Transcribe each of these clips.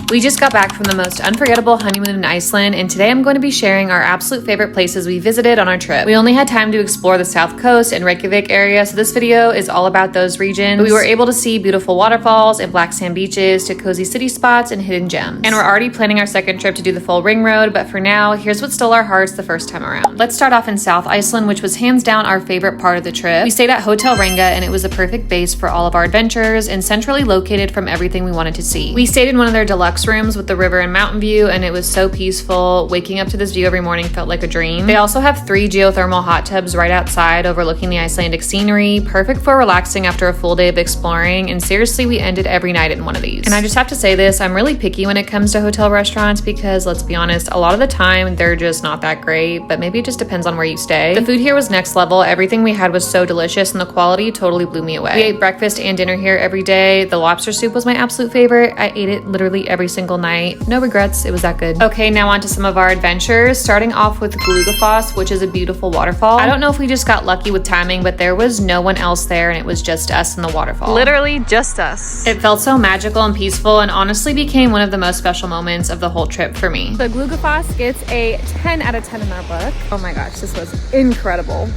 We just got back from the most unforgettable honeymoon in Iceland, and today I'm going to be sharing our absolute favorite places we visited on our trip. We only had time to explore the south coast and Reikavik area, so this video is all about those regions. We were able to see beautiful waterfalls and black sand beaches to cozy city spots and hidden gems. And we're already planning our second trip to do the full ring road, but for now, here's what stole our hearts the first time around. Let's start off in South Iceland, which was hands down our favorite part of the trip. We stayed at Hotel Rangá, and it was a perfect base for all of our adventures and centrally located from everything we wanted to see. We stayed in one of their deluxe rooms with the river and mountain view, and it was so peaceful. Waking up to this view every morning felt like a dream. They also have 3 geothermal hot tubs right outside overlooking the Icelandic scenery, perfect for relaxing after a full day of exploring, and seriously, we ended every night in one of these. And I just have to say this, I'm really picky when it comes to hotel restaurants because, let's be honest, a lot of the time they're just not that great, but maybe it just depends on where you stay. The food here was next level. Everything we had was so delicious and the quality totally blew me away. We ate breakfast and dinner here every day. The lobster soup was my absolute favorite. I ate it literally every single night. No regrets, it was that good. Okay, now on to some of our adventures, starting off with Gluggafoss, which is a beautiful waterfall. I don't know if we just got lucky with timing, but there was no one else there and it was just us in the waterfall. Literally just us. It felt so magical and peaceful and honestly became one of the most special moments of the whole trip for me. The Gluggafoss gets a 10 out of 10 in our book. Oh my gosh, this was incredible.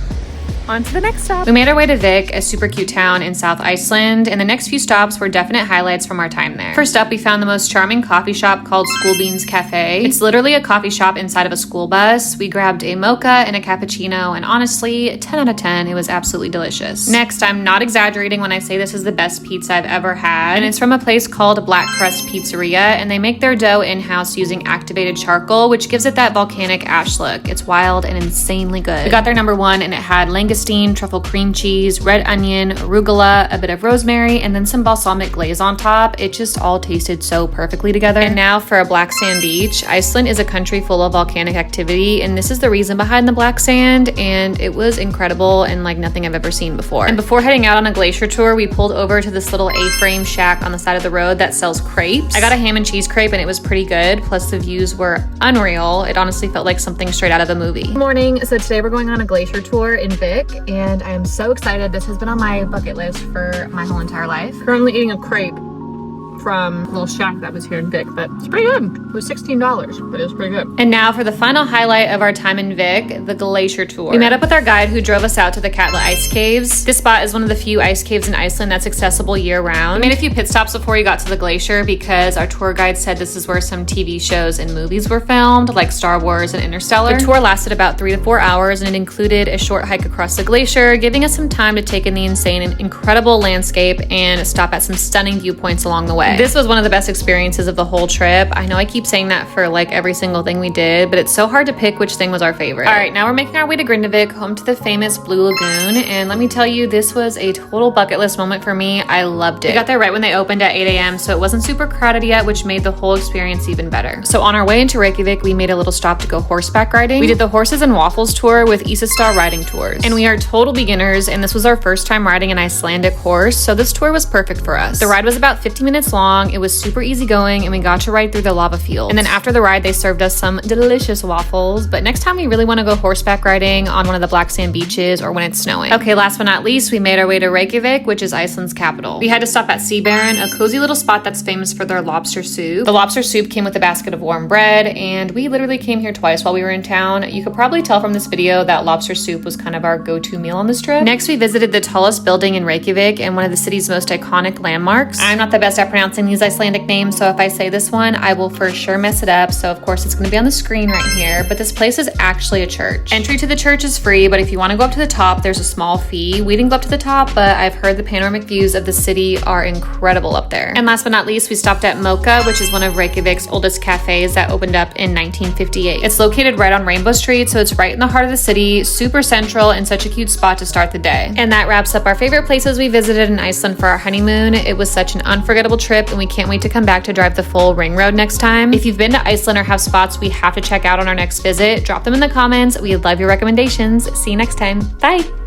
On to the next stop. We made our way to Vik, a super cute town in South Iceland, and the next few stops were definite highlights from our time there. First up, we found the most charming coffee shop called Skool's Café. It's literally a coffee shop inside of a school bus. We grabbed a mocha and a cappuccino, and honestly, 10 out of 10, it was absolutely delicious. Next, I'm not exaggerating when I say this is the best pizza I've ever had, and it's from a place called Crust Pizzeria, and they make their dough in-house using activated charcoal, which gives it that volcanic ash look. It's wild and insanely good. We got their number 1, and it had langoustine, truffle cream cheese, red onion, arugula, a bit of rosemary, and then some balsamic glaze on top. It just all tasted so perfectly together. And now for a black sand beach. Iceland is a country full of volcanic activity, and this is the reason behind the black sand, and it was incredible and like nothing I've ever seen before. And before heading out on a glacier tour, we pulled over to this little A-frame shack on the side of the road that sells crepes. I got a ham and cheese crepe and it was pretty good, plus the views were unreal. It honestly felt like something straight out of a movie. Good morning. So today we're going on a glacier tour in Vik, and I am so excited. This has been on my bucket list for my whole entire life. Currently eating a crepe from a little shack that was here in Vik, but it's pretty good. It was $16, but it was pretty good. And now for the final highlight of our time in Vik, the glacier tour. We met up with our guide who drove us out to the Katla Ice Caves. This spot is one of the few ice caves in Iceland that's accessible year-round. We made a few pit stops before we got to the glacier because our tour guide said this is where some TV shows and movies were filmed, like Star Wars and Interstellar. The tour lasted about 3 to 4 hours, and it included a short hike across the glacier, giving us some time to take in the insane and incredible landscape and stop at some stunning viewpoints along the way. This was one of the best experiences of the whole trip. I know I keep saying that for like every single thing we did, but it's so hard to pick which thing was our favorite. All right, now we're making our way to Grindavik, home to the famous Blue Lagoon, and let me tell you, this was a total bucket list moment for me. I loved it. We got there right when they opened at 8 a.m., so it wasn't super crowded yet, which made the whole experience even better. So on our way into Reikavik, we made a little stop to go horseback riding. We did the horses and waffles tour with Íshestar riding tours, and we are total beginners, and this was our first time riding an Icelandic horse, so this tour was perfect for us. The ride was about 15 minutes long. It was super easy going, and we got to ride through the lava field. And then after the ride, they served us some delicious waffles. But next time we really want to go horseback riding on one of the black sand beaches or when it's snowing. Okay, last but not least, we made our way to Reikavik, which is Iceland's capital. We had to stop at Seabaron, a cozy little spot that's famous for their lobster soup. The lobster soup came with a basket of warm bread, and we literally came here twice while we were in town. You could probably tell from this video that lobster soup was kind of our go-to meal on this trip. Next, we visited the tallest building in Reikavik and one of the city's most iconic landmarks. I'm not the best at pronouncing these Icelandic names, so if I say this one, I will for sure mess it up. So of course it's going to be on the screen right here, but this place is actually a church. Entry to the church is free, but if you want to go up to the top, there's a small fee. We didn't go up to the top, but I've heard the panoramic views of the city are incredible up there. And last but not least, we stopped at Mocha, which is one of Reikavik's oldest cafes that opened up in 1958. It's located right on Rainbow Street, so it's right in the heart of the city, super central, and such a cute spot to start the day. And that wraps up our favorite places we visited in Iceland for our honeymoon. It was such an unforgettable trip, and we can't wait to come back to drive the full ring road next time. If you've been to Iceland or have spots we have to check out on our next visit, drop them in the comments. We'd love your recommendations. See you next time. Bye.